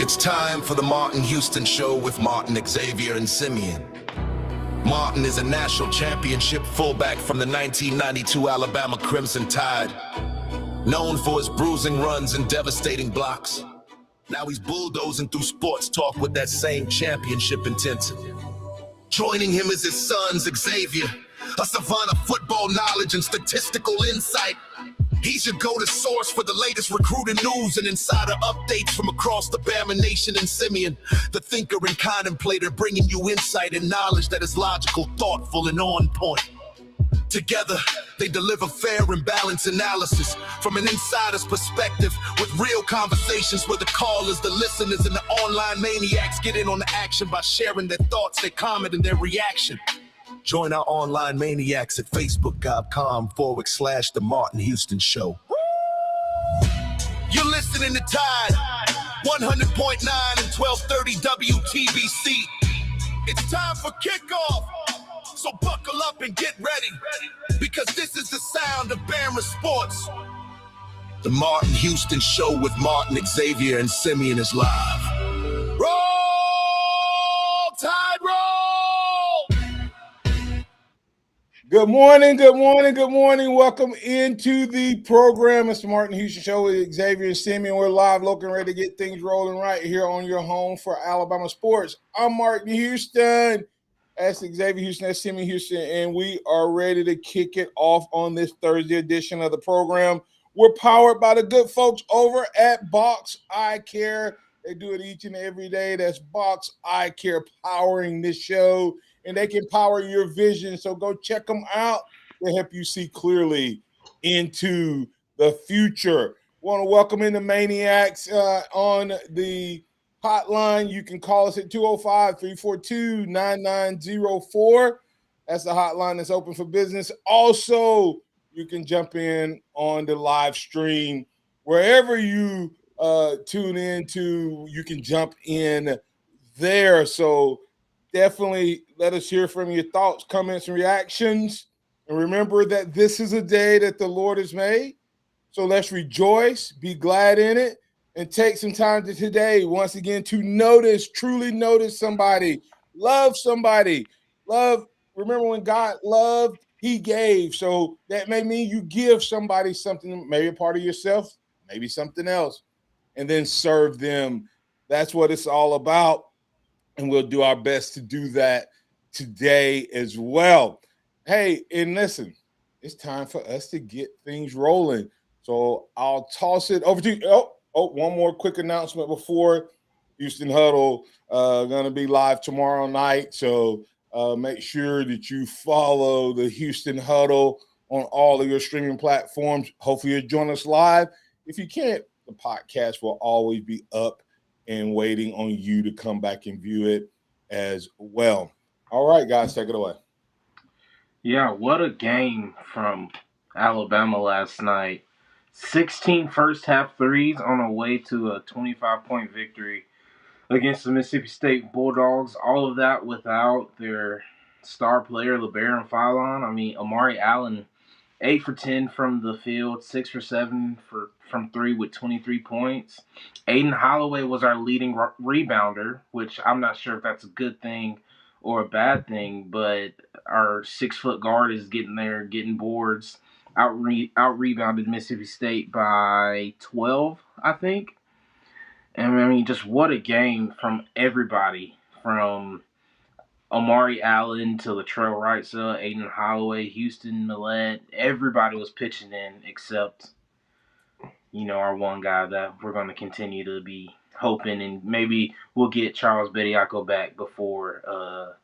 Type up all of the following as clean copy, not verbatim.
It's time for the Martin Houston Show with Martin, Xavier, and Simeon. Martin is a national championship fullback from the 1992 Alabama Crimson Tide, known for his bruising runs and devastating blocks. Now he's bulldozing through sports talk with that same championship intensity. Joining him is his son, Xavier, a savant of football knowledge and statistical insight. He's your go-to source for the latest recruiting news and insider updates from across the Bama Nation. And Simeon, the thinker and contemplator, bringing you insight and knowledge that is logical, thoughtful, and on point. Together, they deliver fair and balanced analysis from an insider's perspective with real conversations where the callers, the listeners, and the online maniacs get in on the action by sharing their thoughts, their comment, and their reaction. Join our online maniacs at facebook.com/The Martin Houston Show. You're listening to Tide 100.9 and 1230 WTBC. It's time for kickoff. So buckle up and get ready, because this is the sound of Bama sports. The Martin Houston Show with Martin, Xavier, and Simeon is live. Roll, Tide, roll! Good morning, good morning, good morning. Welcome into the program. It's the Martin Houston Show with Xavier and Simeon. We're live, looking ready to get things rolling right here on your home for Alabama sports. I'm Martin Houston. That's Xavier Houston, that's Simeon Houston, and we are ready to kick it off on this Thursday edition of the program. We're powered by the good folks over at Box Eye Care. They do it each and every day. That's Box Eye Care powering this show, and they can power your vision. So go check them out. They help you see clearly into the future. Want to welcome in the Maniacs on the hotline. You can call us at 205-342-9904. That's the hotline that's open for business. Also, you can jump in on the live stream. Wherever you tune into, you can jump in there. So definitely let us hear from your thoughts, comments, and reactions. And remember that this is a day that the Lord has made. So let's rejoice, be glad in it, and take some time to today, once again, to notice, truly notice somebody, love somebody. Love, remember when God loved, he gave. So that may mean you give somebody something, maybe a part of yourself, maybe something else, and then serve them. That's what it's all about. And we'll do our best to do that today as well. Hey, and listen, it's time for us to get things rolling. So I'll toss it over to you. Oh, one more quick announcement before Houston Huddle. Going to be live tomorrow night. So make sure that you follow the Houston Huddle on all of your streaming platforms. Hopefully you'll join us live. If you can't, the podcast will always be up and waiting on you to come back and view it as well. All right, guys, take it away. Yeah, what a game from Alabama last night. 16 first half threes on a way to a 25-point victory against the Mississippi State Bulldogs. All of that without their star player, LeBaron Philon. I mean, Amari Allen, 8 for 10 from the field, 6 for 7 from 3 with 23 points. Aiden Holloway was our leading rebounder, which I'm not sure if that's a good thing or a bad thing, but our 6-foot guard is getting there, getting boards. Out-rebounded Mississippi State by 12, I think. And I mean, just what a game from everybody, from Amari Allen to Latrell Wrightsell, Aiden Holloway, Houston Millett. Everybody was pitching in except, our one guy that we're going to continue to be hoping, and maybe we'll get Charles Bediako back before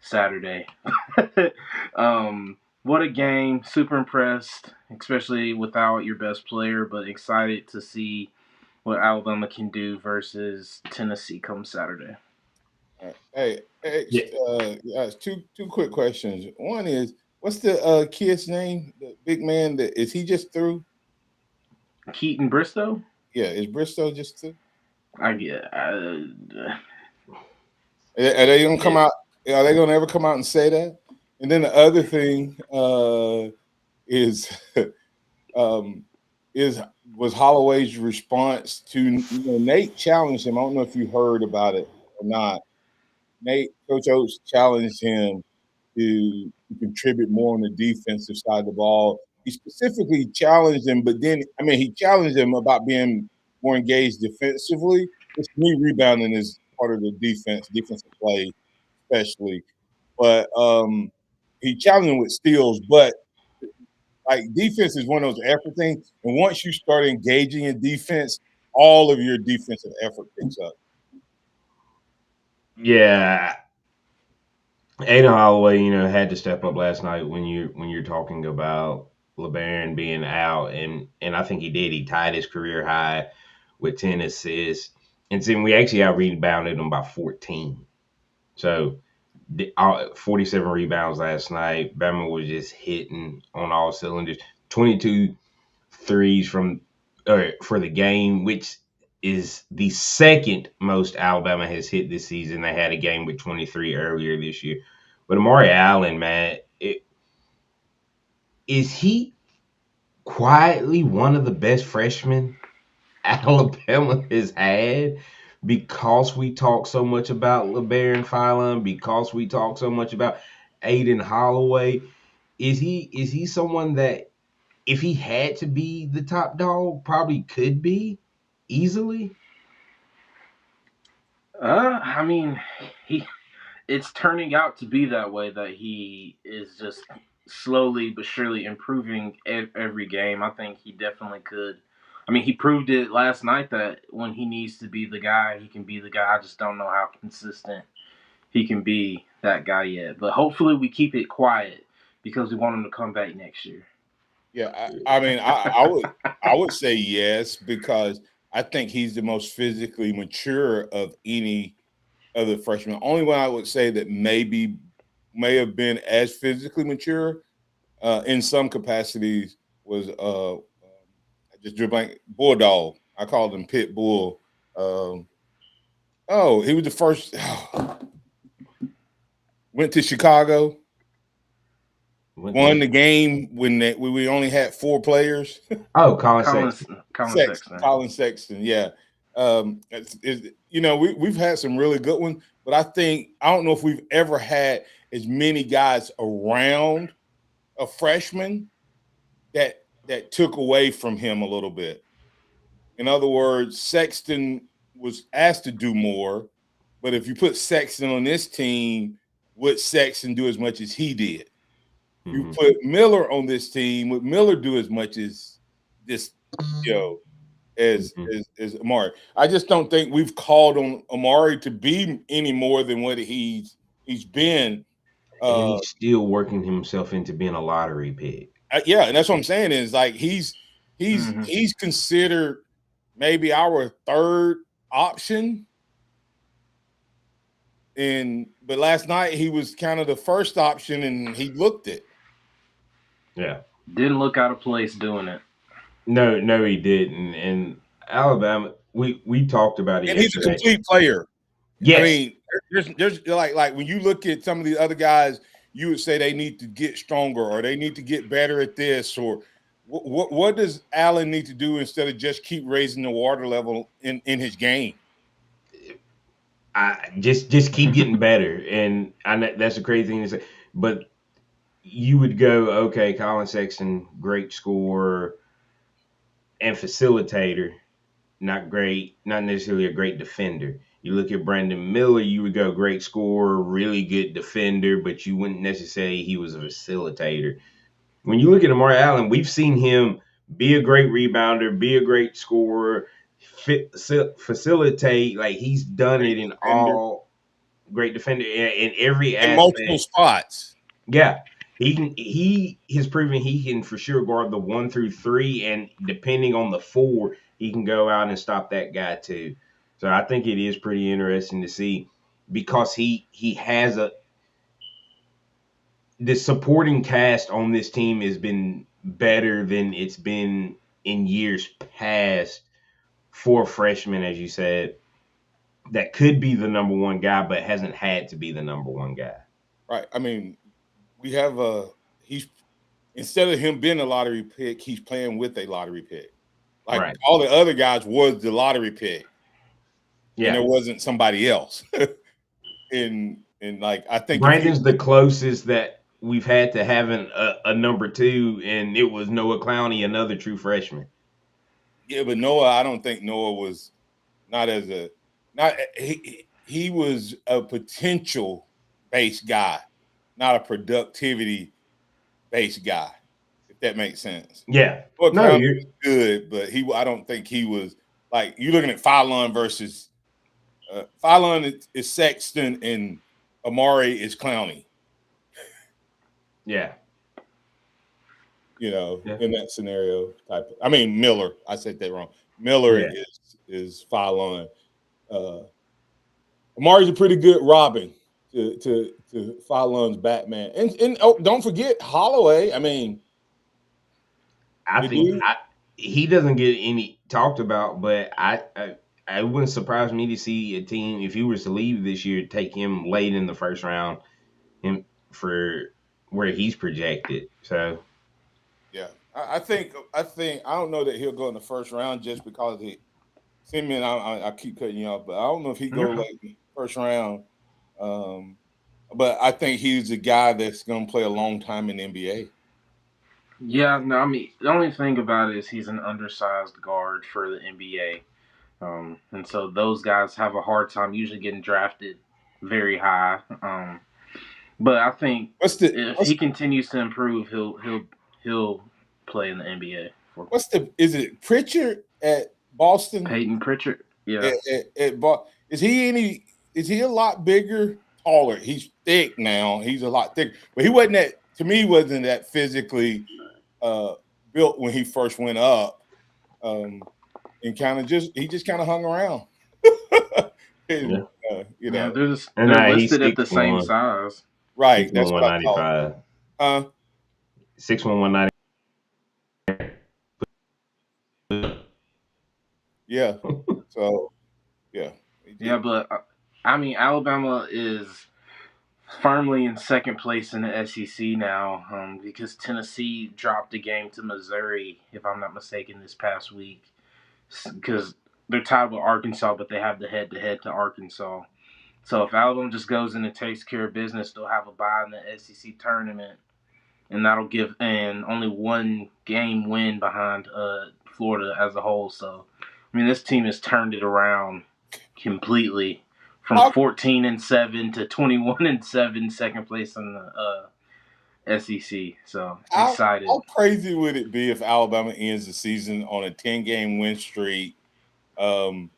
Saturday. What a game. Super impressed, especially without your best player, but excited to see what Alabama can do versus Tennessee come Saturday. Hey, two quick questions. One is, what's the kid's name? The big man, is he just through? Keaton Bristow? Yeah, is Bristow just through? I get. Are they gonna come out? Are they gonna ever come out and say that? And then the other thing is, is was Holloway's response to Nate challenged him. I don't know if you heard about it or not. Nate Coach Oates challenged him to contribute more on the defensive side of the ball. He specifically challenged him, but then he challenged him about being more engaged defensively. Which to me, rebounding is part of the defensive play, especially. But he challenged him with steals, but like defense is one of those effort things. And once you start engaging in defense, all of your defensive effort picks up. Yeah, Aiden Holloway, had to step up last night when you're talking about LeBaron being out, and I think he did. He tied his career high with 10 assists, and then we actually out rebounded him by 14. So 47 rebounds last night. Bama was just hitting on all cylinders. 22 threes for the game, which is the second most Alabama has hit this season. They had a game with 23 earlier this year. But Amari Allen, man, is he quietly one of the best freshmen Alabama has had? Because we talk so much about LeBaron Philon, because we talk so much about Aiden Holloway, is he someone that, if he had to be the top dog, probably could be easily? I mean, he it's turning out to be that way, that he is just slowly but surely improving every game. I think he definitely could. I mean, he proved it last night that when he needs to be the guy, he can be the guy. I just don't know how consistent he can be that guy yet. But hopefully, we keep it quiet because we want him to come back next year. Yeah, I would say yes because I think he's the most physically mature of any other freshmen. Only one I would say that may have been as physically mature in some capacities was I just drew a blank Bulldog. I called him Pit Bull. Um, oh, he was the first. Went to Chicago, won the game when we only had four players. Oh, Colin Colin, Sexton. Colin Sexton. Colin Sexton, yeah. We've had some really good ones, but I don't know if we've ever had as many guys around a freshman that took away from him a little bit. In other words, Sexton was asked to do more, but if you put Sexton on this team, would Sexton do as much as he did? You Mm-hmm. put Miller on this team, would Miller do as much as this, you know, as Mm-hmm. as Amari? I just don't think we've called on Amari to be any more than what he's been. And Uh, he's still working himself into being a lottery pick. yeah, and that's what I'm saying is like Hmm. he's considered maybe our third option. But last night he was kind of the first option, and he looked it. Yeah. Didn't look out of place doing it. No, no, he didn't. And Alabama, we talked about it And he's a yesterday. complete player. I Yes. mean, there's like when you look at some of the other guys, you would say they need to get stronger or they need to get better at this or what does Allen need to do instead of just keep raising the water level in his game? I just keep getting better. And I know that's a crazy thing to say. But you would go, okay, Colin Sexton, great scorer and facilitator, not great, not necessarily a great defender. You look at Brandon Miller, you would go great scorer, really good defender, but you wouldn't necessarily say he was a facilitator. When you look at Amari Allen, we've seen him be a great rebounder, be a great scorer, facilitate. Like he's done Great it in defender all, great defender in every in multiple aspect. spots. Yeah. He has proven he can for sure guard the 1 through 3, and depending on the 4, he can go out and stop that guy too. So I think it is pretty interesting to see because he has the supporting cast on this team has been better than it's been in years past for freshmen, as you said, that could be the number one guy, but hasn't had to be the number one guy. Right. I mean, he's instead of him being a lottery pick, he's playing with a lottery pick. Like Right. all the other guys was the lottery pick, and Yeah. there wasn't somebody else. and like I think if he Brandon's the closest that we've had to having a number two, and it was Noah Clowney, another true freshman. yeah, but Noah, I don't think Noah was not as a not he was a potential based guy, not a productivity based guy. If that makes sense. Yeah. Noah No, Clowney you're was good, but I don't think he was like you looking at Fallon versus Fallon is Sexton and Amari is Clowney. yeah. You know, Yeah. in that scenario type. I mean Miller. I said that wrong. Miller Yeah. is Fallon. Uh, Amari's a pretty good Robin to Fallon's Batman. And oh, don't forget Holloway. I mean, I the think dude. he doesn't get any talked about, but I wouldn't surprise me to see a team if he was to leave this year take him late in the first round him for where he's projected. So Yeah, I think I don't know that he'll go in the first round just because he Simeon. I keep cutting you off, but I don't know if he go Okay. like first round. Um, but I think he's a guy that's going to play a long time in the NBA. Yeah, no, I mean the only thing about it is he's an undersized guard for the NBA, and so those guys have a hard time usually getting drafted very high. But I think What's the if what's he continues to improve, he'll play in the NBA for what's the is it Pritchard at Boston? Peyton Pritchard. Yeah, Is he any? Is he a lot bigger, taller? He's thick now. He's a lot thicker, but he wasn't that. To me, wasn't that physically uh, built when he first went up, um, and he just kind of hung around, and yeah, you yeah, know, and they're he's listed at the same size. right? six That's one what one I ninety thought. five, Huh? 6'1" 190. Yeah. So yeah, Yeah, but I mean Alabama is firmly in second place in the SEC now because Tennessee dropped a game to Missouri, if I'm not mistaken, this past week. Because they're tied with Arkansas, but they have the head-to-head to Arkansas. So if Alabama just goes in and takes care of business, they'll have a bye in the SEC tournament, and that'll give and only one game win behind Florida as a whole. So I mean, this team has turned it around completely from how 14-7 to 21-7, second place in the SEC. So excited. how crazy would it be if Alabama ends the season on a 10-game win streak? Um,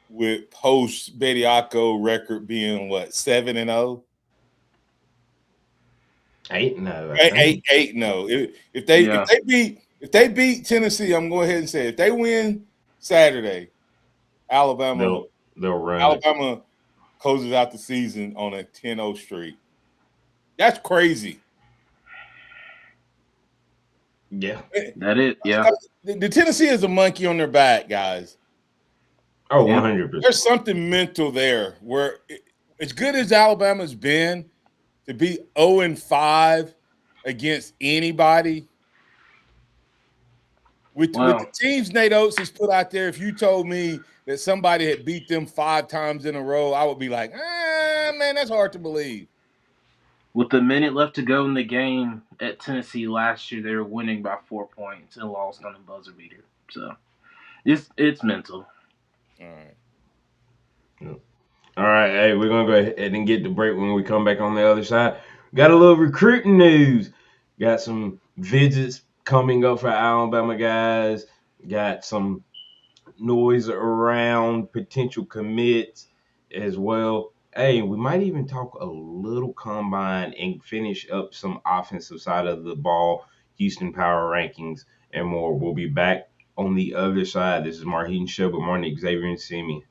with post Bediako record being what 7-0, 8-0, I eight think. eight no. Yeah. If they beat Tennessee, I'm going ahead and say if they win Saturday, Alabama They'll run it. Alabama closes out the season on a 10-0 streak. That's crazy. Yeah. That it. Yeah. The Tennessee is a monkey on their back, guys. Oh, Yeah. 100%. There's something mental there where as good as Alabama's been to be 0-5 against anybody with the Well, teams Nate Oates has put out there, if you told me that somebody had beat them 5 times in a row, I would be like, man, that's hard to believe. with the minute left to go in the game at Tennessee last year, they were winning by 4 points and lost on a buzzer beater. So it's mental. All right. Yep. All right, hey, we're gonna go ahead and get the break. When we come back on the other side, got a little recruiting news. Got some visits coming up for Alabama guys. Got some noise around potential commits as well. Hey, we might even talk a little combine and finish up some offensive side of the ball, Houston power rankings, and more. We'll be back on the other side. This is Marheaton Show. Good morning, Xavier and Simeon.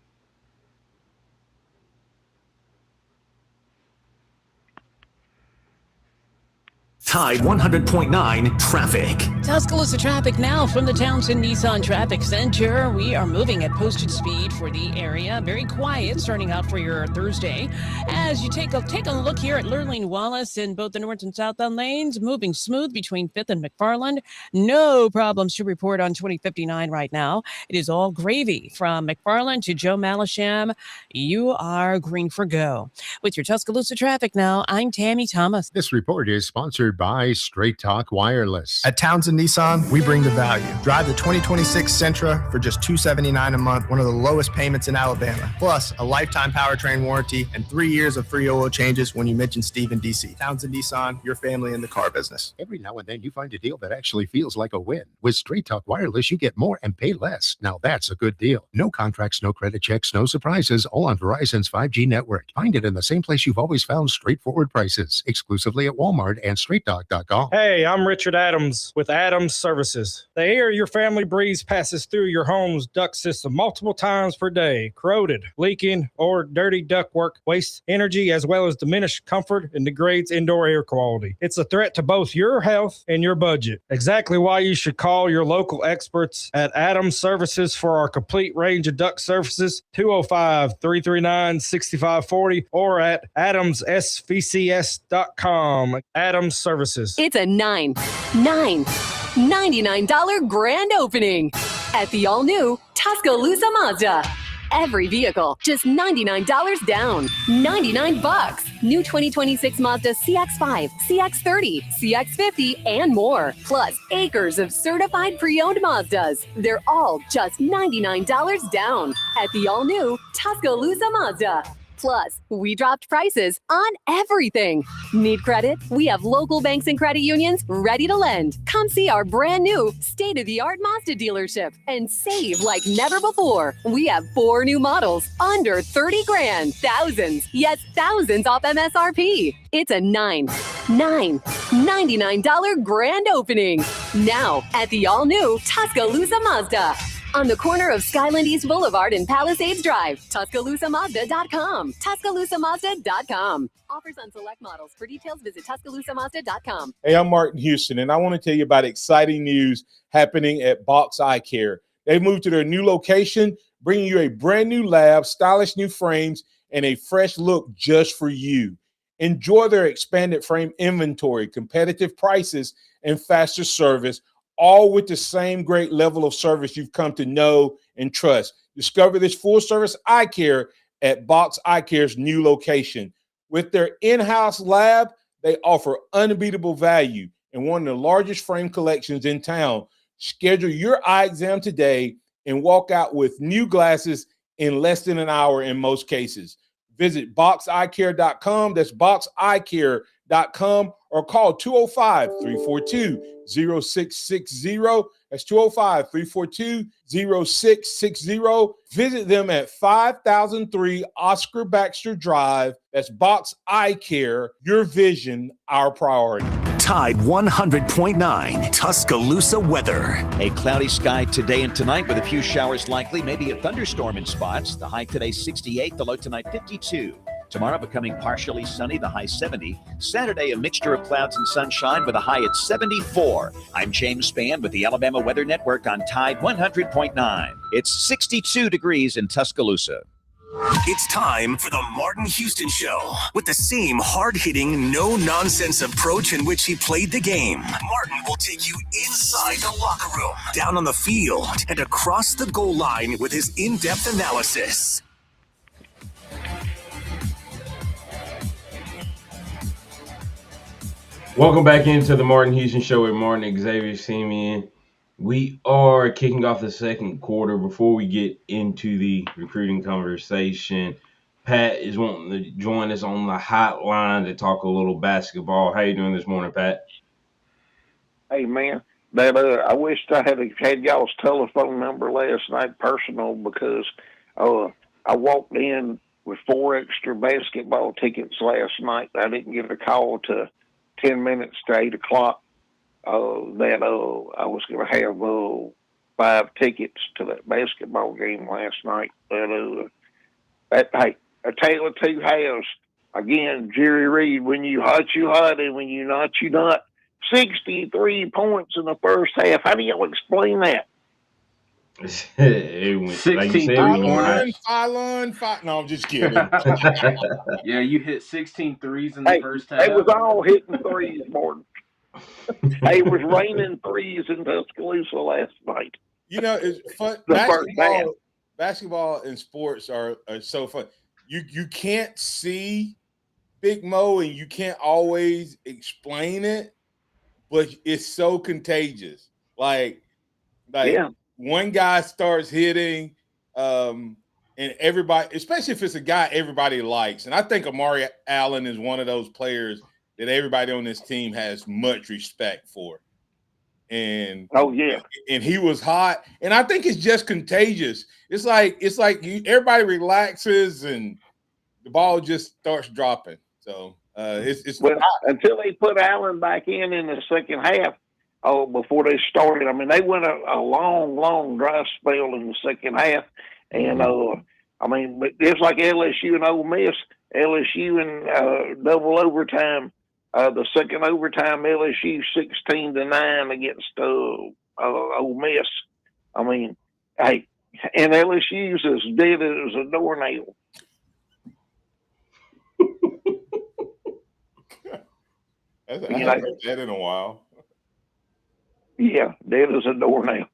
Tide 100.9 Traffic. Tuscaloosa traffic now from the Townsend Nissan Traffic Center. We are moving at posted speed for the area. Very quiet starting out for your Thursday. As you take a look here at Lurleen Wallace in both the north and southbound lanes, moving smooth between 5th and McFarland. No problems to report on 2059 right now. It is all gravy from McFarland to Joe Malisham. You are green for go. With your Tuscaloosa traffic now, I'm Tammy Thomas. This report is sponsored by Straight Talk Wireless. At Townsend Nissan, we bring the value. Drive the 2026 Sentra for just $279 a month, one of the lowest payments in Alabama. Plus, a lifetime powertrain warranty and 3 years of free oil changes when you mention Steve in DC. Townsend Nissan, your family in the car business. Every now and then you find a deal that actually feels like a win. With Straight Talk Wireless, you get more and pay less. Now that's a good deal. No contracts, no credit checks, no surprises, all on Verizon's 5G network. Find it in the same place you've always found straightforward prices, exclusively at Walmart and StraightTalk.com. Hey, I'm Richard Adams with Adams Services. The air your family breathes passes through your home's duct system multiple times per day. Corroded, leaking, or dirty ductwork wastes energy as well as diminished comfort and degrades indoor air quality. It's a threat to both your health and your budget. Exactly why you should call your local experts at Adams Services for our complete range of duct services, 205-339-6540 or at adamssvcs.com. Adams Services. It's a $99 grand opening at the all-new Tuscaloosa Mazda. Every vehicle, just $99 down. $99. New 2026 Mazda CX-5, CX-30, CX-50, and more. Plus, acres of certified pre-owned Mazdas. They're all just $99 down at the all-new Tuscaloosa Mazda. Plus, we dropped prices on everything. Need credit? We have local banks and credit unions ready to lend. Come see our brand new state-of-the-art Mazda dealership and save like never before. We have 4 new models under 30 grand. Thousands, yes, thousands off MSRP. It's a $99 grand opening. Now at the all-new Tuscaloosa Mazda. On the corner of Skyland East Boulevard and Palisades Drive. TuscaloosaMazda.com. TuscaloosaMazda.com. Offers on select models. For details, visit TuscaloosaMazda.com. Hey, I'm Martin Houston, and I want to tell you about exciting news happening at Box Eye Care. They've moved to their new location, bringing you a brand new lab, stylish new frames, and a fresh look just for you. Enjoy their expanded frame inventory, competitive prices, and faster service, all with the same great level of service you've come to know and trust. Discover this full-service eye care at Box Eye Care's new location. With their in-house lab, they offer unbeatable value and one of the largest frame collections in town. Schedule your eye exam today and walk out with new glasses in less than an hour in most cases. Visit boxeyecare.com. That's boxeyecare.com or call 205-342-0660. That's 205-342-0660. Visit them at 5003 Oscar Baxter Drive. That's Box Eye Care. Your vision, our priority. Tide 100.9 Tuscaloosa weather. A cloudy sky today and tonight with a few showers likely, maybe a thunderstorm in spots. The high today 68, the low tonight 52. Tomorrow becoming partially sunny, the high 70. Saturday, a mixture of clouds and sunshine with a high at 74. I'm James Spann with the Alabama Weather Network on Tide 100.9. It's 62 degrees in Tuscaloosa. It's time for the Martin Houston Show. With the same hard-hitting, no-nonsense approach in which he played the game, Martin will take you inside the locker room, down on the field, and across the goal line with his in-depth analysis. Welcome back into the Martin Houston Show with Martin Xavier Simeon. We are kicking off the second quarter. Before we get into the recruiting conversation, Pat is wanting to join us on the hotline to talk a little basketball. How you doing this morning, Pat? Hey, man, I wished I had y'all's telephone number last night personal because I walked in with 4 extra basketball tickets last night. I didn't get a call to 10 minutes to 8 o'clock that I was going to have 5 tickets to that basketball game last night. But hey, a tale of two halves. Again, Jerry Reed, when you hot, and when you not, you not. 63 points in the first half. How do y'all explain that? It went, like you 16 said, we went high. three-pointers. No, I'm just kidding. Yeah, you hit 16 threes in the Hey, first they was half. all hitting threes, Martin. Hey, it was raining threes in Tuscaloosa last night. You know, it's fun. The first half. Basketball and sports are so fun. You can't see Big Mo and you can't always explain it, but it's so contagious. Like Yeah. one guy starts hitting, and everybody, especially if it's a guy everybody likes. And I think Amari Allen is one of those players that everybody on this team has much respect for. And oh yeah, and he was hot, and I think it's just contagious. It's like everybody relaxes and the ball just starts dropping. So it's well, until they put Allen back in the second half. Oh, before they started, I mean, they went a long dry spell in the second half, and I mean, but just like LSU and Ole Miss, LSU in double overtime. The second overtime, LSU 16-9 against Ole Miss. I mean, hey, and LSU's as dead as a doornail. I haven't heard that in a while. Yeah, dead as a doornail.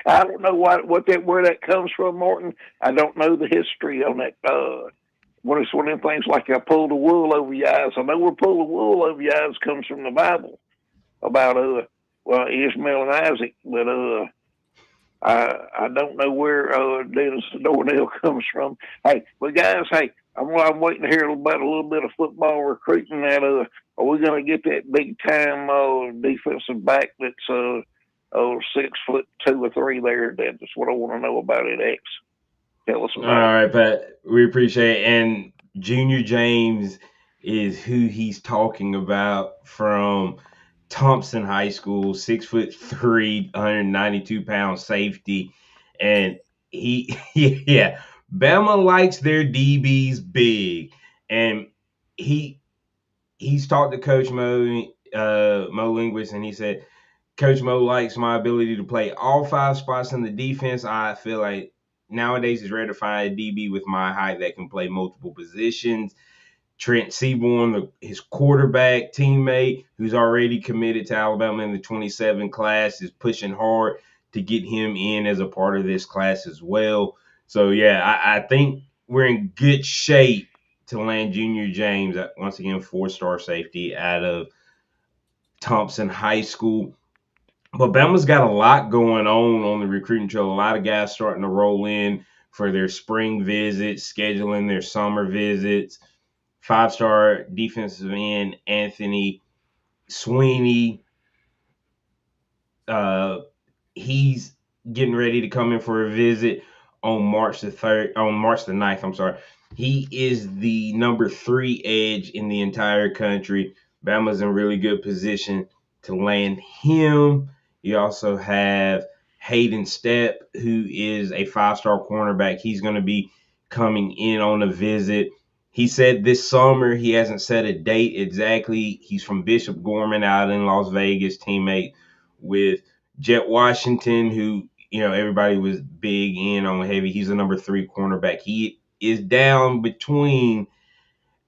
I don't know where that comes from, Martin. I don't know the history on that. When it's one of them things like I pull the wool over your eyes. I know where pull the wool over your eyes comes from the Bible about Ishmael and Isaac, but I don't know where Dennis the Doornail comes from. Hey, but guys, I'm waiting to hear about a little bit of football recruiting. That are we going to get that big time defensive back that's 6'2" or 3 there? That's what I want to know about it. X. Tell us about it. All right, Pat. We appreciate it. And Junior James is who he's talking about from Thompson High School, 6'3", 192-pound safety. And yeah, Bama likes their DBs big. And he's talked to Coach Mo Linguist, and he said, Coach Mo likes my ability to play all 5 spots in the defense. I feel like nowadays it's rare to find a DB with my height that can play multiple positions. Trent Seaborn, his quarterback teammate, who's already committed to Alabama in the 27 class, is pushing hard to get him in as a part of this class as well. So, yeah, I think we're in good shape to land Junior James, once again, 4-star safety out of Thompson High School. But Bama's got a lot going on the recruiting trail. A lot of guys starting to roll in for their spring visits, scheduling their summer visits. 5-star defensive end Anthony Sweeney. He's getting ready to come in for a visit on March the 9th. I'm sorry. He is the number 3 edge in the entire country. Bama's in really good position to land him. You also have Hayden Stepp, who is a 5-star cornerback. He's going to be coming in on a visit. He said this summer, he hasn't set a date exactly. He's from Bishop Gorman out in Las Vegas, teammate with Jet Washington, who, everybody was big in on heavy. He's a number 3 cornerback. He is down between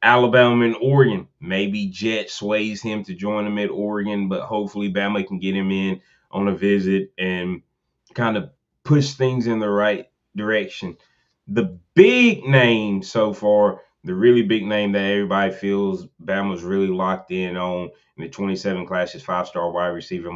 Alabama and Oregon. Maybe Jet sways him to join him at Oregon, but hopefully Bama can get him in on a visit and kind of push things in the right direction. The big name so far, the really big name that everybody feels Bama's really locked in on in the 27 class is 5-star wide receiver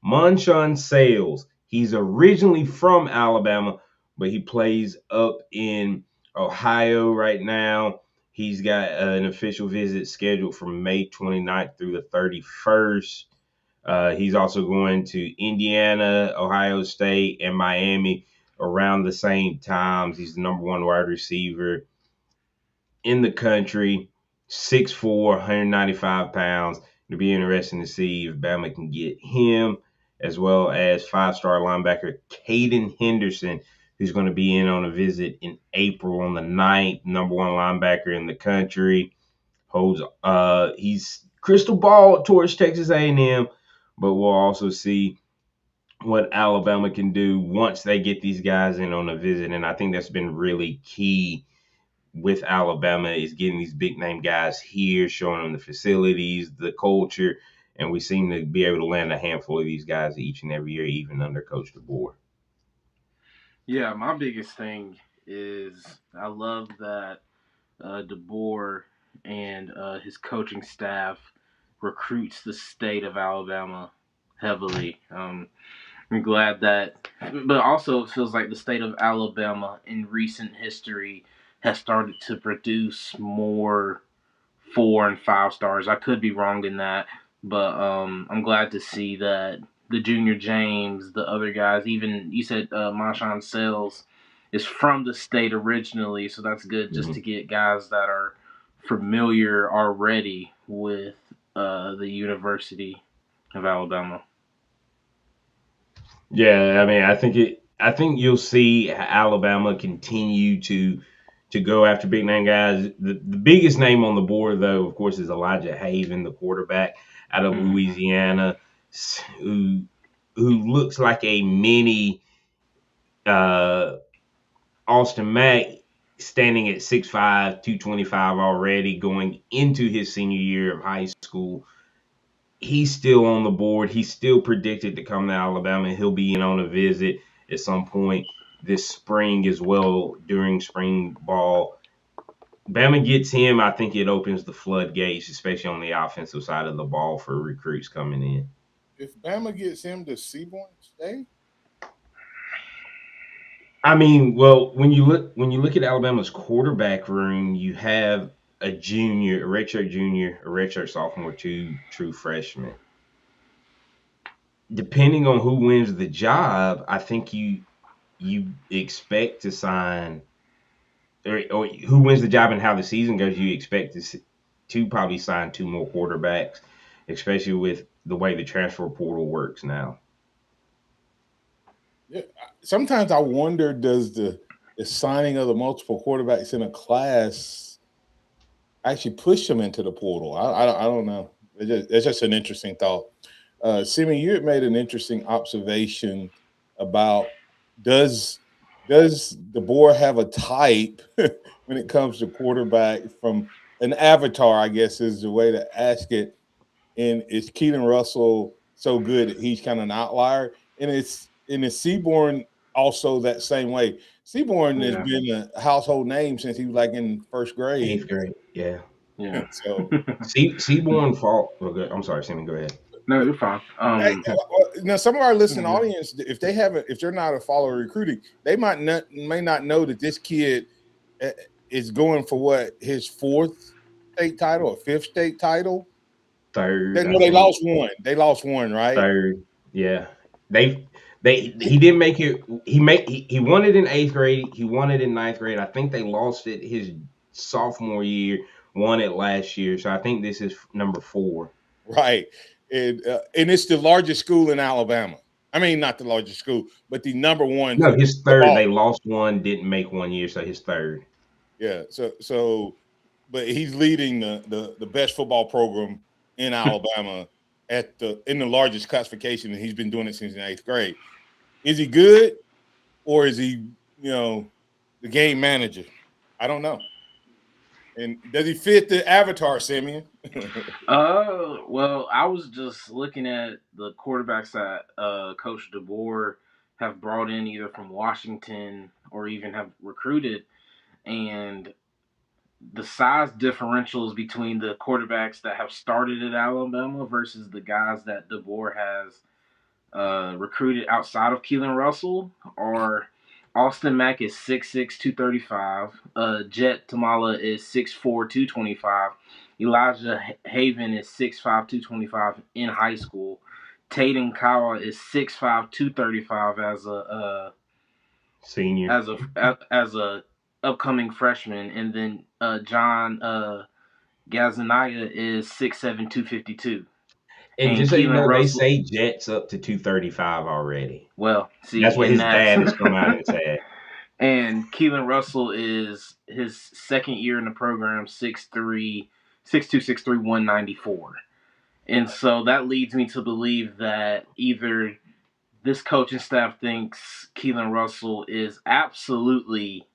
Munshawn Sales. He's originally from Alabama, but he plays up in Ohio right now. He's got an official visit scheduled from May 29th through the 31st. He's also going to Indiana, Ohio State, and Miami around the same times. He's the number 1 wide receiver in the country, 6'4", 195 pounds. It'll be interesting to see if Bama can get him, as well as 5-star linebacker Caden Henderson, who's going to be in on a visit in April on the 9th, number 1 linebacker in the country. He's crystal ball towards Texas A&M, but we'll also see what Alabama can do once they get these guys in on a visit. And I think that's been really key with Alabama is getting these big name guys here, showing them the facilities, the culture, and we seem to be able to land a handful of these guys each and every year, even under Coach DeBoer. Yeah, my biggest thing is I love that DeBoer and his coaching staff recruits the state of Alabama heavily. I'm glad that, but also it feels like the state of Alabama in recent history has started to produce more 4 and 5 stars. I could be wrong in that, but I'm glad to see that the Junior James, the other guys, even you said Marshawn Sales is from the state originally, so that's good just to get guys that are familiar already with the University of Alabama. Yeah, I mean, I think you'll see Alabama continue to go after big name guys. The biggest name on the board, though, of course, is Elijah Haven, the quarterback out of Louisiana, who looks like a mini Austin Mack, standing at 6'5", 225 already, going into his senior year of high school. He's still on the board. He's still predicted to come to Alabama. He'll be in on a visit at some point this spring as well during spring ball. Bama gets him. I think it opens the floodgates, especially on the offensive side of the ball for recruits coming in. If Bama gets him, does Seaborn stay? I mean, well, when you look at Alabama's quarterback room, you have a junior, a redshirt sophomore, two true freshmen. Depending on who wins the job, I think you expect to sign, or who wins the job and how the season goes, you expect to probably sign 2 more quarterbacks, especially with the way the transfer portal works now. Yeah, sometimes I wonder, does the signing of the multiple quarterbacks in a class actually push them into the portal? I don't know. It's just an interesting thought. Simeon, you had made an interesting observation about does the board have a type when it comes to quarterback from an avatar, I guess is the way to ask it. And is Keelan Russell so good that he's kind of an outlier? And it's Seaborn also that same way. Seaborn has been a household name since he was like in first grade. 8th grade, yeah. So Seaborn fault. I'm sorry, Sammy, go ahead. No, you're fine. Now, some of our listening audience, if they're not a follower recruiting, they may not know that this kid is going for what, his 4th state title or 5th state title. 3rd. They lost one. They lost one, right? 3rd. Yeah. He didn't make it. He won it in 8th grade. He won it in 9th grade. I think they lost it his sophomore year. Won it last year. So I think this is number 4. Right. And it's the largest school in Alabama. I mean, not the largest school, but the number one. No, his 3rd. They lost one, didn't make 1 year, so his 3rd. Yeah. So, but he's leading the best football program in Alabama in the largest classification, and he's been doing it since the 8th grade. Is he good, or is he, the game manager? I don't know. And does he fit the avatar, Simeon? Well, I was just looking at the quarterbacks that Coach DeBoer have brought in either from Washington or even have recruited, and the size differentials between the quarterbacks that have started at Alabama versus the guys that DeBoer has recruited outside of Keelan Russell are Austin Mack is 6'6", 235. Jet Tamala is 6'4", 225. Elijah Haven is 6'5", 225 in high school. Tatum Kawa is 6'5", 235 as a senior, as a upcoming freshman, and then John Gazanaya is 6'7", 252. And just so you know, they say Jet's up to 235 already. Well, see, that's what his dad has come out and said. And Keelan Russell is his second year in the program, 6'2", 6'3", 194. And so that leads me to believe that either this coaching staff thinks Keelan Russell is absolutely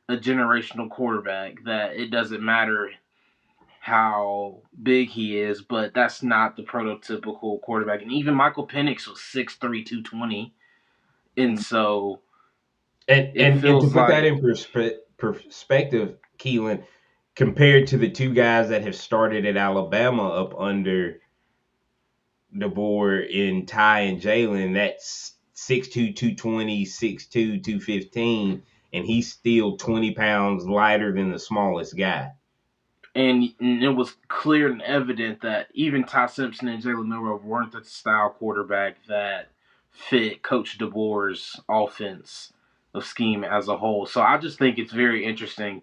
a generational quarterback, that it doesn't matter how big he is, but that's not the prototypical quarterback. And even Michael Penix was 6'3", 220. And so and to feels put that like in perspective, Keelan, compared to the two guys that have started at Alabama up under DeBoer in Ty and Jalen, that's 6'2", 220, 6'2", 215, and he's still 20 pounds lighter than the smallest guy. and it was clear and evident that even Ty Simpson and Jalen Milroe weren't the style quarterback that fit Coach DeBoer's offense of scheme as a whole. So I just think it's very interesting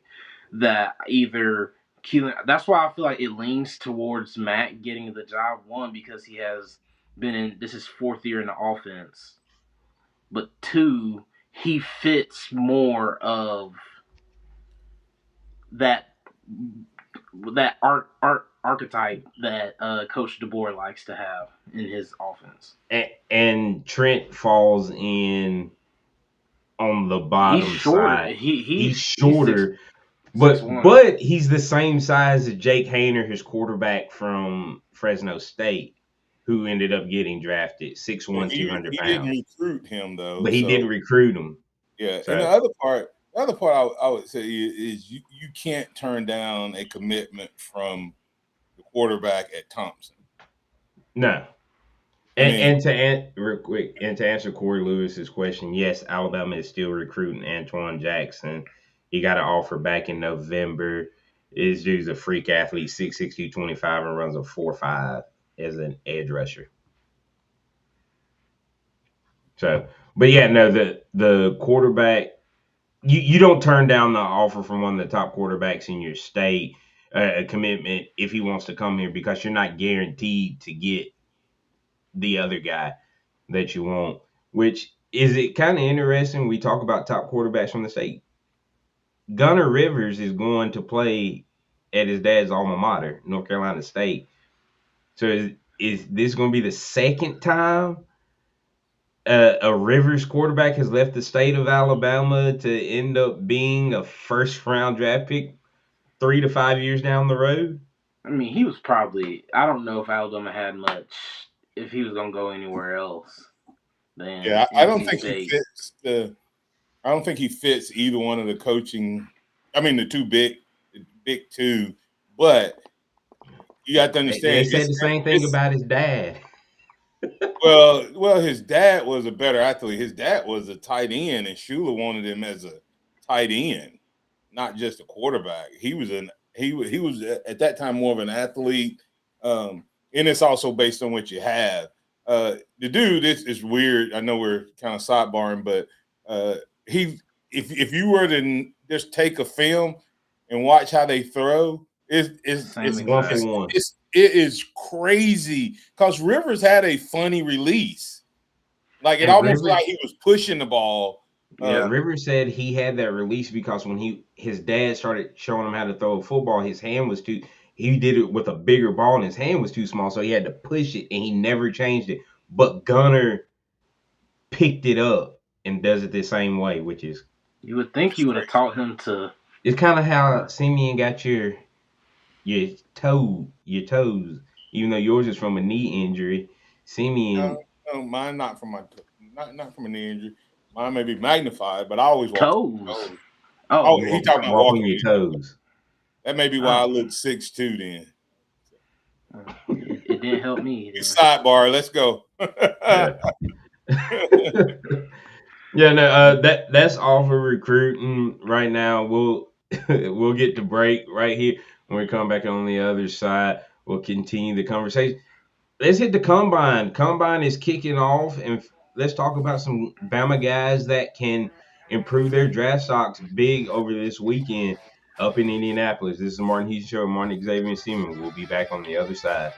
that either Keelan, that's why I feel like it leans towards Matt getting the job. One, because he has been in, this is fourth year in the offense, but two, he fits more of that archetype that Coach DeBoer likes to have in his offense. And Trent falls in on the bottom He's shorter. side. He's shorter, but he's the same size as Jake Hayner, his quarterback from Fresno State, who ended up getting drafted 6'1", 200 pounds. He didn't recruit him though, but he didn't recruit him. Yeah, So. and the other part I would say is you can't turn down a commitment from the quarterback at Thompson. No. And to answer Corey Lewis's question, yes, Alabama is still recruiting Antoine Jackson. He got an offer back in November. This dude's a freak athlete, 6'6", 225, and runs a 4.5 as an edge rusher. So, but yeah, no, the quarterback, you don't turn down the offer from one of the top quarterbacks in your state, a commitment if he wants to come here, because you're not guaranteed to get the other guy that you want. Which is it kind of interesting. We talk about top quarterbacks from the state. Gunnar Rivers is going to play at his dad's alma mater, North Carolina State. So is this going to be the second time a Rivers quarterback has left the state of Alabama to end up being a first-round draft pick 3 to 5 years down the road? I mean, he was probably, I don't know if Alabama had much, if he was going to go anywhere else than I don't NC think State. he fits I don't think he fits either one of the coaching. I mean, the big two, but you got to understand. They said the same thing about his dad. Well, his dad was a better athlete. His dad was a tight end, and Shula wanted him as a tight end, not just a quarterback. He was at that time more of an athlete, and it's also based on what you have. The dude, this is weird. I know we're kind of sidebarring, but if you were to just take a film and watch how they throw, it's 1-for-1. It is crazy because Rivers had a funny release. Like it almost like he was pushing the ball. Rivers said he had that release because when his dad started showing him how to throw a football, his hand was too. He did it with a bigger ball, and his hand was too small, so he had to push it, and he never changed it. But Gunnar picked it up and does it the same way, which is. You would think he would have taught him to. It's kind of how Simeon got your toes, even though yours is from a knee injury. Simeon, no, mine not from not from a knee injury. Mine may be magnified, but I always walk toes. Oh, he talking about walking your toes. That may be why I look 6'2" then. It didn't help me. Sidebar, let's go. That's all for recruiting right now. We'll get to break right here. When we come back on the other side, we'll continue the conversation. Let's hit the combine. Combine is kicking off, and let's talk about some Bama guys that can improve their draft stocks big over this weekend up in Indianapolis. This is the Martin Houston Show. Martin, Xavier, and Simeon. We'll be back on the other side.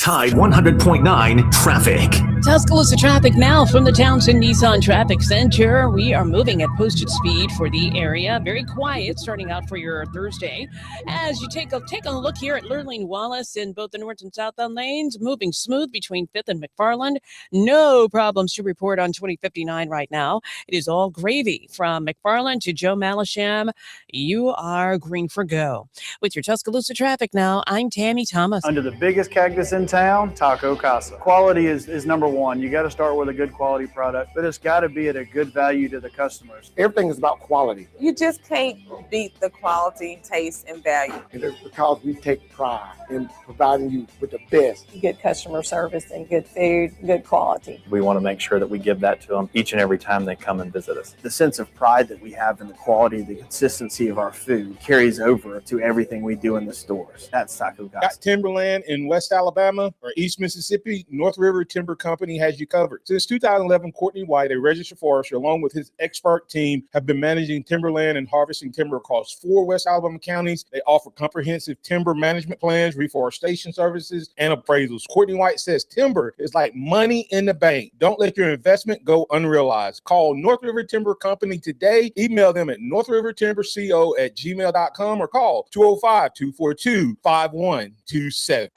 Tide 100.9 traffic. Tuscaloosa traffic now from the Townsend Nissan Traffic Center. We are moving at posted speed for the area. Very quiet starting out for your Thursday. As you take a look here at Lurleen Wallace in both the north and southbound lanes, moving smooth between 5th and McFarland. No problems to report on 2059 right now. It is all gravy from McFarland to Joe Malisham. You are green for go. With your Tuscaloosa traffic now, I'm Tammy Thomas. Under the biggest cactus in town, Taco Casa. Quality is number one. You got to start with a good quality product, but it's got to be at a good value to the customers. Everything is about quality. You just can't beat the quality, taste, and value. And it's because we take pride in providing you with the best. Good customer service and good food, good quality. We want to make sure that we give that to them each and every time they come and visit us. The sense of pride that we have in the quality, the consistency of our food carries over to everything we do in the stores. That's Taco Casa. Got timberland in West Alabama or East Mississippi? North River Timber Company has you covered. Since 2011, Courtney White, a registered forester, along with his expert team, have been managing timberland and harvesting timber across 4 West Alabama counties. They offer comprehensive timber management plans, reforestation services, and appraisals. Courtney White says timber is like money in the bank. Don't let your investment go unrealized. Call North River Timber Company today. Email them at northrivertimberco@gmail.com or call 205-242-5127.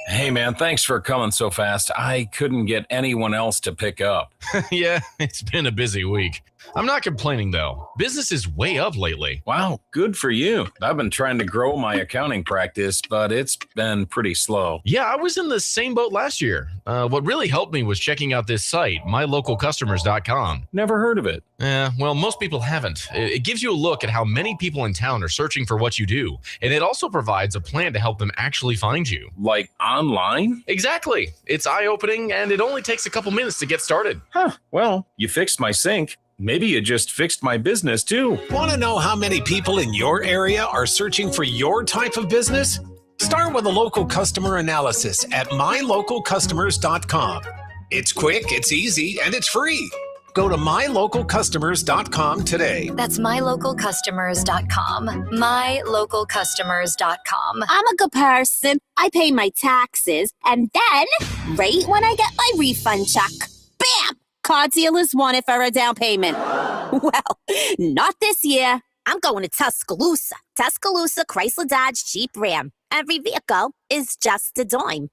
Hey, man, thanks for coming so fast. I couldn't get anyone else to pick up. Yeah, it's been a busy week. I'm not complaining, though. Business is way up lately. Wow, good for you. I've been trying to grow my accounting practice, but it's been pretty slow. Yeah, I was in the same boat last year. What really helped me was checking out this site, mylocalcustomers.com. Never heard of it. Well, most people haven't. It gives you a look at how many people in town are searching for what you do, and it also provides a plan to help them actually find you. Like online? Exactly. It's eye-opening, and it only takes a couple minutes to get started. Huh. Well, you fixed my sink. Maybe you just fixed my business, too. Want to know how many people in your area are searching for your type of business? Start with a local customer analysis at mylocalcustomers.com. It's quick, it's easy, and it's free. Go to mylocalcustomers.com today. That's mylocalcustomers.com. Mylocalcustomers.com. I'm a good person. I pay my taxes, and then, right when I get my refund check, bam! Car dealers want it for a down payment. Well, not this year. I'm going to Tuscaloosa. Tuscaloosa Chrysler Dodge Jeep Ram. Every vehicle is just a dime.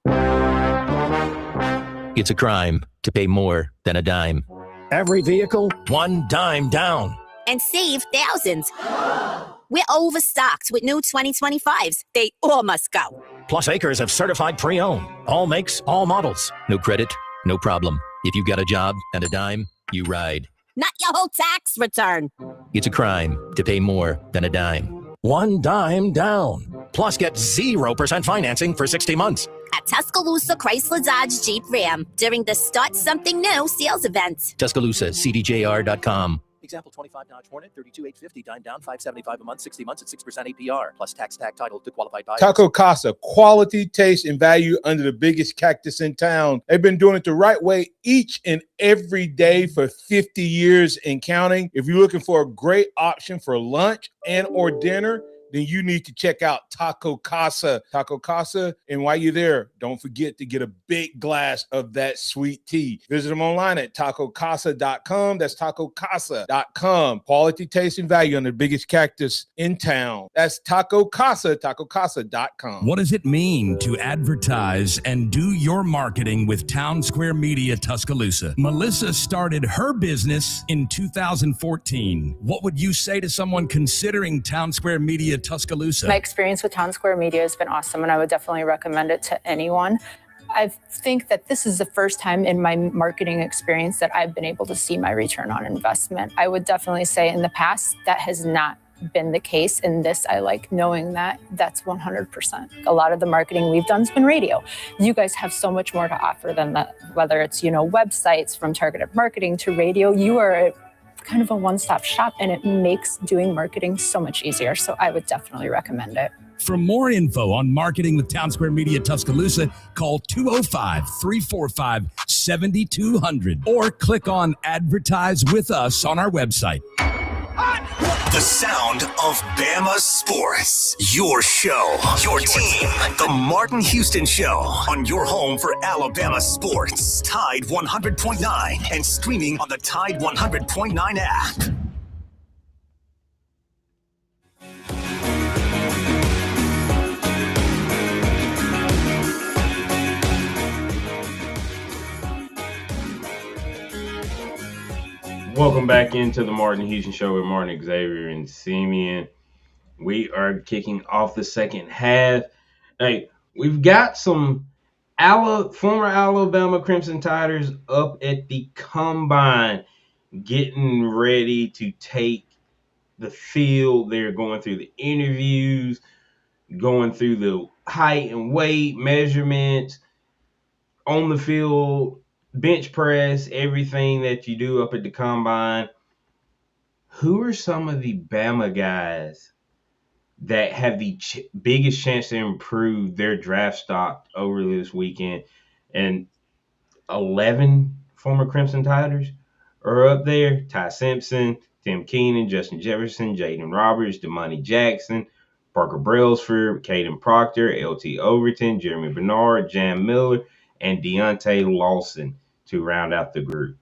It's a crime to pay more than a dime. Every vehicle, one dime down. And save thousands. We're overstocked with new 2025s. They all must go. Plus acres of certified pre-owned. All makes, all models. No credit, no problem. If you've got a job and a dime, you ride. Not your whole tax return. It's a crime to pay more than a dime. One dime down. Plus get 0% financing for 60 months. At Tuscaloosa Chrysler Dodge Jeep Ram during the Start Something New sales event. Tuscaloosa, CDJR.com. Example, 25 Dodge Hornet, 32,850, dime down, $575 a month, 60 months at 6% APR, plus tax tag title to qualified buyers. Taco Casa, quality, taste, and value under the biggest cactus in town. They've been doing it the right way each and every day for 50 years and counting. If you're looking for a great option for lunch and or dinner, then you need to check out Taco Casa. Taco Casa, and while you're there, don't forget to get a big glass of that sweet tea. Visit them online at tacocasa.com. That's tacocasa.com. Quality, taste, and value on the biggest cactus in town. That's Taco Casa, tacocasa.com. What does it mean to advertise and do your marketing with Town Square Media Tuscaloosa? Melissa started her business in 2014. What would you say to someone considering Town Square Media Tuscaloosa? My experience with Town Square Media has been awesome, and I would definitely recommend it to anyone. I think that this is the first time in my marketing experience that I've been able to see my return on investment. I would definitely say in the past that has not been the case. In this, I like knowing that that's 100%. A lot of the marketing we've done has been radio. You guys have so much more to offer than that, whether it's, websites from targeted marketing to radio. You are kind of a one-stop shop, and it makes doing marketing so much easier. So I would definitely recommend it. For more info on marketing with Town Square Media Tuscaloosa, call 205-345-7200 or click on Advertise with Us on our website. The sound of Bama sports. Your show, your team. The Martin Houston Show on your home for Alabama sports. Tide 100.9 and streaming on the Tide 100.9 app. Welcome back into the Martin Houston Show with Martin, Xavier, and Simeon. We are kicking off the second half. Hey, we've got some former Alabama Crimson Tiders up at the combine getting ready to take the field. They're going through the interviews, going through the height and weight measurements on the field, bench press, everything that you do up at the combine. Who are some of the Bama guys that have the biggest chance to improve their draft stock over this weekend? And 11 former Crimson Tiders are up there. Ty Simpson, Tim Keenan, Justin Jefferson, Jaden Roberts, Damani Jackson, Parker Brailsford, Caden Proctor, LT Overton, Jeremy Bernard, Jam Miller, and Deontay Lawson to round out the group.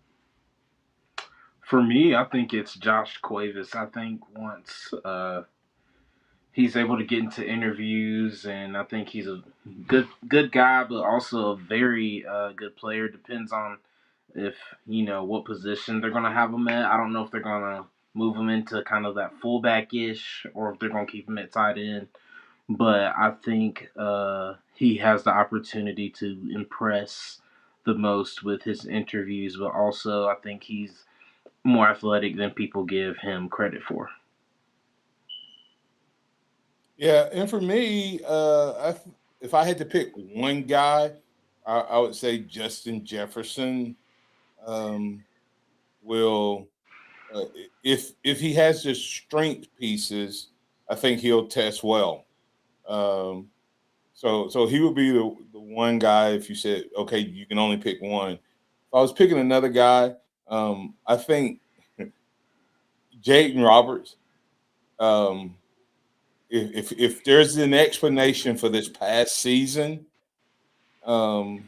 For me, I think it's Josh Cuevas. I think once he's able to get into interviews, and I think he's a good guy, but also a very good player. Depends on if what position they're gonna have him at. I don't know if they're gonna move him into kind of that fullback-ish, or if they're gonna keep him at tight end. But I think he has the opportunity to impress the most with his interviews, but also I think he's more athletic than people give him credit for. Yeah, and for me, if I had to pick one guy, I would say Justin Jefferson will, if he has the strength pieces, I think he'll test well. So he would be the one guy. If you said, okay, you can only pick one. If I was picking another guy, I think Jaden Roberts. If there's an explanation for this past season, I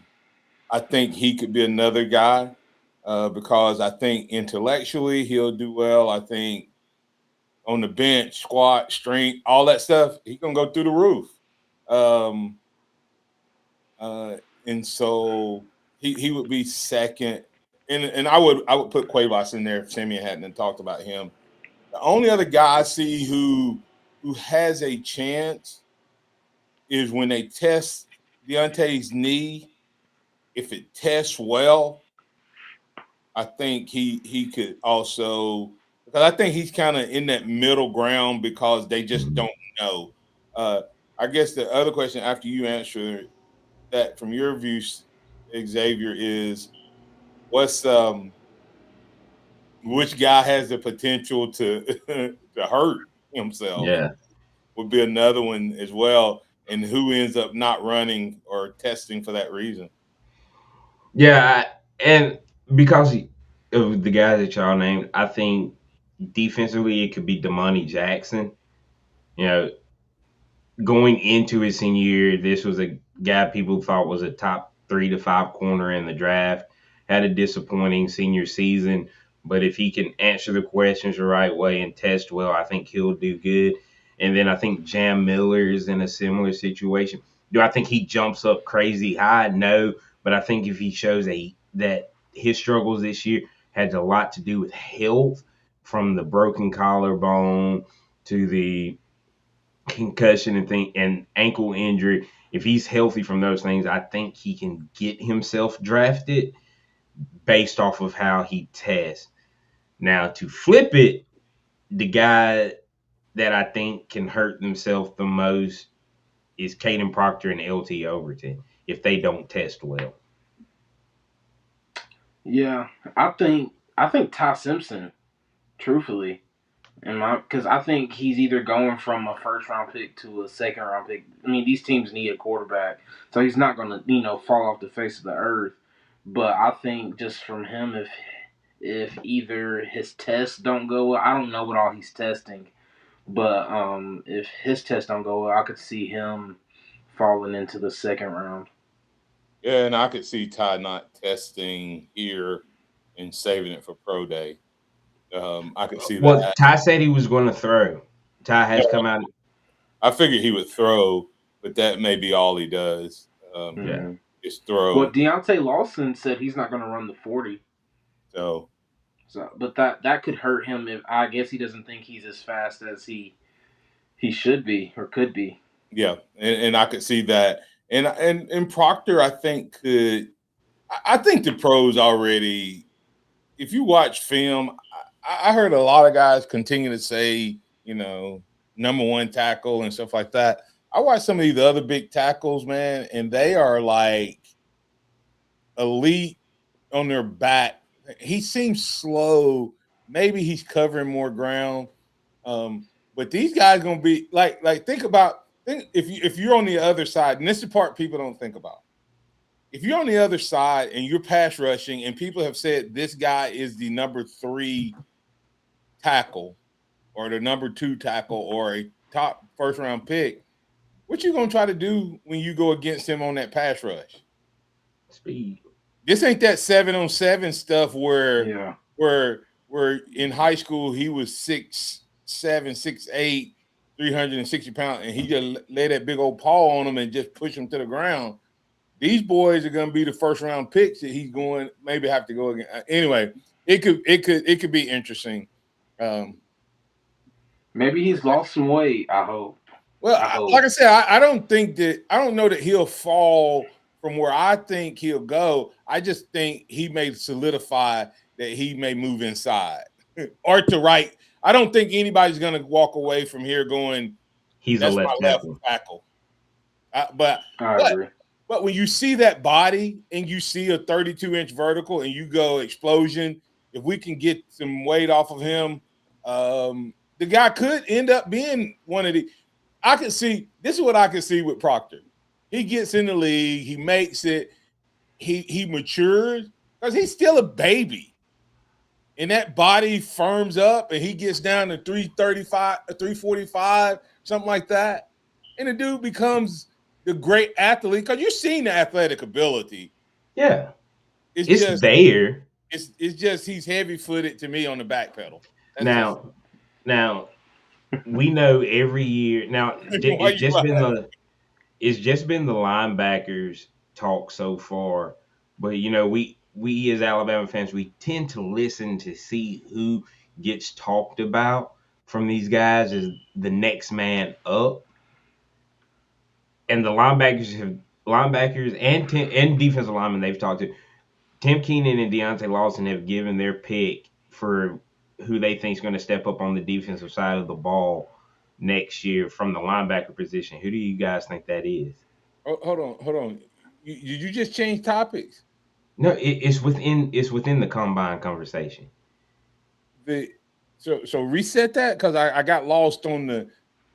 think he could be another guy because I think intellectually he'll do well. I think on the bench, squat, strength, all that stuff, he's gonna go through the roof. And so he would be second, and I would put Cuevas in there if Simeon hadn't talked about him. The only other guy I see who has a chance is when they test Deontay's knee. If it tests well, I think he could also, because I think he's kind of in that middle ground because they just don't know. I guess the other question after you answer that from your view, Xavier, is what's which guy has the potential to to hurt himself? Yeah. Would be another one as well, and who ends up not running or testing for that reason. Yeah, and because of the guys that y'all named, I think defensively it could be Damani Jackson. Going into his senior year, this was a guy people thought was a top 3 to 5 corner in the draft. Had a disappointing senior season, but if he can answer the questions the right way and test well, I think he'll do good. And then I think Jam Miller is in a similar situation. Do I think he jumps up crazy high? No, but I think if he shows that his struggles this year had a lot to do with health, from the broken collarbone to the concussion and ankle injury. If he's healthy from those things, I think he can get himself drafted based off of how he tests. Now, to flip it, the guy that I think can hurt themselves the most is Caden Proctor and LT Overton if they don't test well. Yeah, I think Ty Simpson, truthfully, because I think he's either going from a first round pick to a second round pick. I mean, these teams need a quarterback, so he's not going to fall off the face of the earth. But I think just from him, if either his tests don't go well, I don't know what all he's testing, But if his test don't go well, I could see him falling into the second round. Yeah, and I could see Ty not testing here and saving it for pro day. I could see Well, that. Ty said he was going to throw. Ty has come out. I figured he would throw, but that may be all he does. Yeah. Just throw. Well, Deontay Lawson said he's not going to run the 40. So, but that could hurt him. If I guess he doesn't think he's as fast as he should be or could be. Yeah, and I could see that. And Proctor, I think I think the pros already. If you watch film, I heard a lot of guys continue to say, number one tackle and stuff like that. I watch some of these other big tackles, man, and they are like elite on their back. He seems slow. Maybe he's covering more ground. But these guys gonna be like think if you're on the other side, and this is the part people don't think about. If you're on the other side and you're pass rushing, and people have said this guy is the number 3 tackle or the number 2 tackle or a top first round pick, what you gonna try to do when you go against him on that pass rush? Speed. This ain't that 7-on-7 stuff where in high school he was 6'7", 6'8", 360 pounds, and he just lay that big old paw on him and just push him to the ground. These boys are going to be the first round picks that he's going maybe have to go again. Anyway, it could be interesting. Maybe he's lost some weight. I hope. Well, like I said, I don't know that he'll fall from where I think he'll go. I just think he may solidify that he may move inside or to right. I don't think anybody's going to walk away from here going, he's that's a left my tackle. left tackle. But I agree. But when you see that body and you see a 32-inch vertical and you go explosion, if we can get some weight off of him, the guy could end up being one of the. I can see this is what I can see with Proctor. He gets in the league, he makes it, he matures because he's still a baby. And that body firms up and he gets down to 335, 345, something like that. And the dude becomes the great athlete because you've seen the athletic ability. Yeah. It's just there. It's just he's heavy-footed to me on the back pedal. Now we know every year. Now it's just been the linebackers talk so far, but we as Alabama fans, we tend to listen to see who gets talked about from these guys as the next man up. And the linebackers and defensive linemen they've talked to, Tim Keenan and Deontay Lawson have given their pick for who they think is going to step up on the defensive side of the ball next year from the linebacker position. Who do you guys think that is? Oh, hold on. You just changed topics. No, it's within the combine conversation. So reset that because I got lost on the.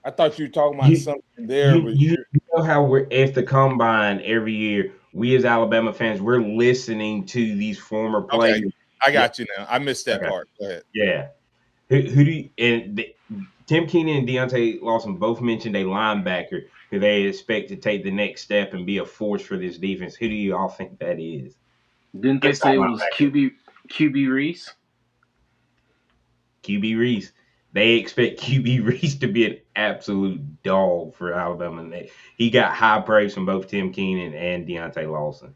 I thought you were talking about something there. You know how we're at the combine every year. We as Alabama fans, we're listening to these former players. Okay, I got you now. I missed that part. Go ahead. Yeah. Who do you, Tim Keenan and Deontay Lawson both mentioned a linebacker who they expect to take the next step and be a force for this defense. Who do you all think that is? Didn't they say it was QB Reese? QB Reese. They expect QB Reese to be an absolute dog for Alabama. He got high praise from both Tim Keenan and Deontay Lawson.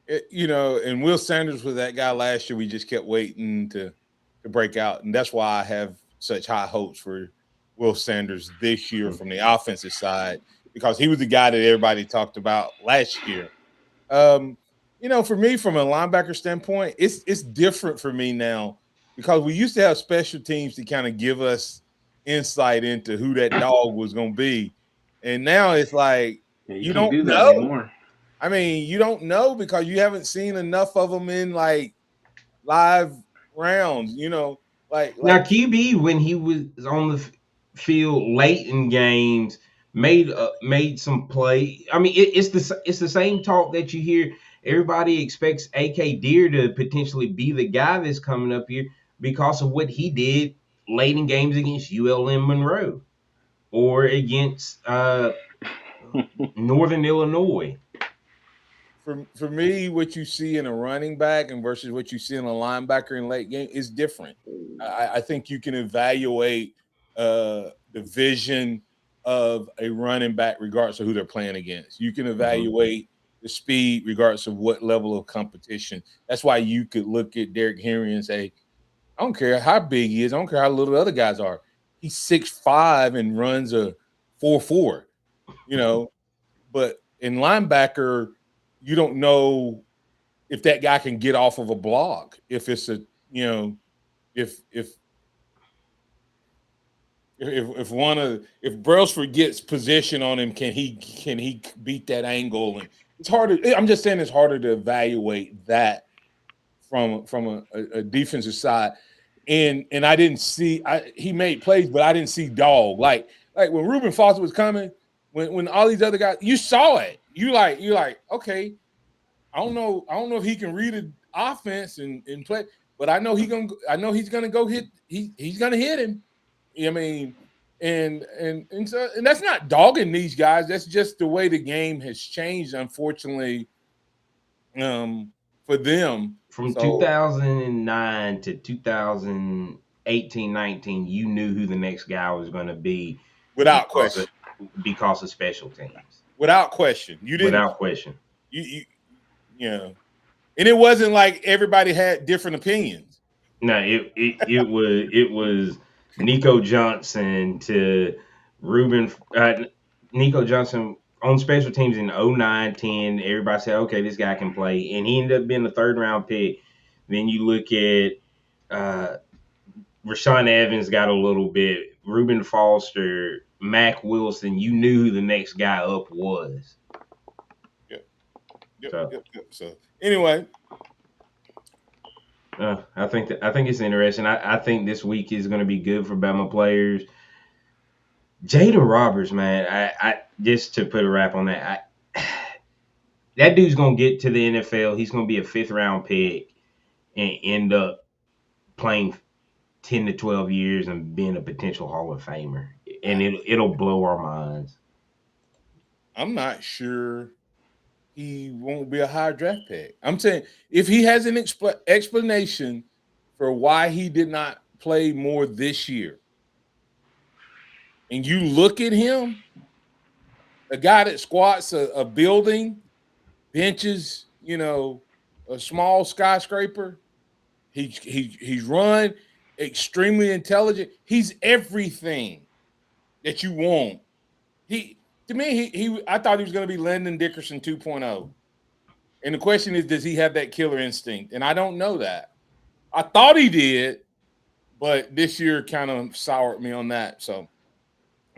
And Will Sanders was that guy last year. We just kept waiting to break out. And that's why I have such high hopes for Will Sanders this year from the offensive side, because he was the guy that everybody talked about last year. For me, from a linebacker standpoint, it's different for me now because we used to have special teams to kind of give us insight into who that dog was going to be. And now it's like, you don't do that know. anymore. I mean, you don't know because you haven't seen enough of them in like live rounds, Now QB, when he was on the field late in games, made some play. I mean, it's the same talk that you hear. Everybody expects AK Deer to potentially be the guy that's coming up here because of what he did late in games against ULM Monroe. or against Northern Illinois. For me, what you see in a running back and versus what you see in a linebacker in late game is different. I think you can evaluate the vision of a running back regardless of who they're playing against. You can evaluate the speed regardless of what level of competition. That's why you could look at Derrick Henry and say, I don't care how big he is. I don't care how little the other guys are. He's 6'5" and runs a 4.4, But in linebacker, you don't know if that guy can get off of a block. If it's a, if Brailsford gets position on him, can he beat that angle? And it's harder. I'm just saying it's harder to evaluate that from a defensive side. And I didn't see he made plays, but I didn't see dog. Like when Reuben Foster was coming, when all these other guys, you saw it. You're like, okay, I don't know if he can read an offense and play, but I know he's gonna go hit. He's gonna hit him. I mean, and that's not dogging these guys. That's just the way the game has changed, unfortunately, for them. From 2009 to 2018-19, you knew who the next guy was going to be without question because of special teams. Without question, you didn't. Without question, and it wasn't like everybody had different opinions. No, it was Nico Johnson to Reuben. Nico Johnson on special teams in 09-10, everybody said, okay, this guy can play. And he ended up being a third-round pick. Then you look at Rashawn Evans got a little bit, Reuben Foster, Mac Wilson. You knew who the next guy up was. Yep. So anyway. I think it's interesting. I think this week is going to be good for Bama players. Jaden Roberts, man, I just to put a wrap on that, that dude's gonna get to the NFL. He's gonna be a 5th round pick and end up playing 10 to 12 years and being a potential Hall of Famer, and it'll blow our minds. I'm not sure he won't be a high draft pick. I'm saying if he has an explanation for why he did not play more this year, and you look at him, a guy that squats a building, benches, a small skyscraper. He's run, extremely intelligent. He's everything that you want. I thought he was going to be Landon Dickerson 2.0. And the question is, does he have that killer instinct? And I don't know that. I thought he did, but this year kind of soured me on that. So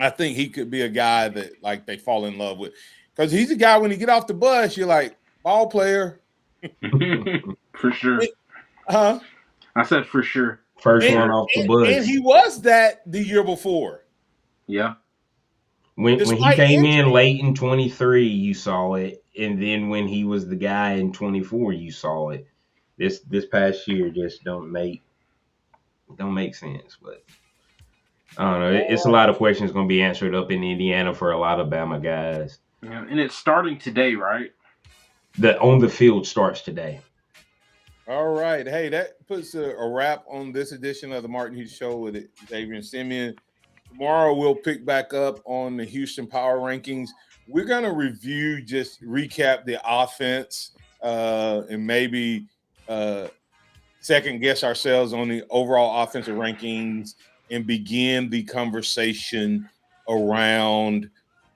I think he could be a guy that like they fall in love with, because he's a guy when you get off the bus, you're like ball player. For sure. Huh? I said for sure. First one off the bus. And he was that the year before. Yeah. When he came in late in 23, you saw it, and then when he was the guy in 24, you saw it. This past year just don't make sense, but. I don't know. It's a lot of questions going to be answered up in Indiana for a lot of Bama guys. Yeah, and it's starting today, right? The on the field starts today. All right. Hey, that puts a wrap on this edition of the Martin Hughes Show with Xavier and Simeon. Tomorrow we'll pick back up on the Houston Power Rankings. We're going to recap the offense and maybe second guess ourselves on the overall offensive rankings and begin the conversation around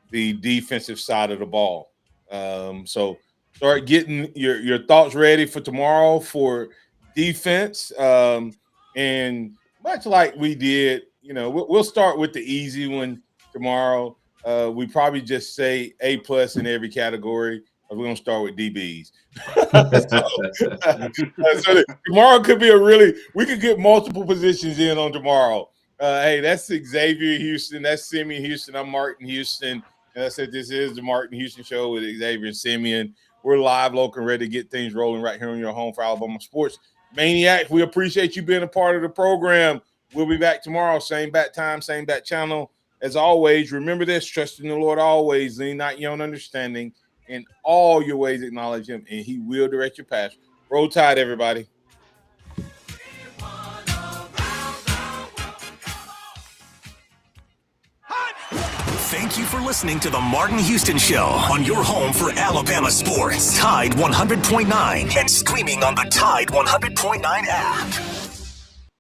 the defensive side of the ball. So start getting your thoughts ready for tomorrow for defense. And much like we did, we'll start with the easy one tomorrow. We probably just say A+ in every category. We're going to start with DBs. So tomorrow could be we could get multiple positions in on tomorrow. Hey, that's Xavier Houston. That's Simeon Houston. I'm Martin Houston. And I said, this is the Martin Houston Show with Xavier and Simeon. We're live, local, and ready to get things rolling right here on your home for Alabama Sports Maniacs. We appreciate you being a part of the program. We'll be back tomorrow. Same bat time, same bat channel. As always, remember this: trust in the Lord always, lean not your own understanding. In all your ways, acknowledge him, and he will direct your path. Roll Tide, everybody. Thank you for listening to the Martin Houston Show on your home for Alabama sports. Tide 100.9 and streaming on the Tide 100.9 app.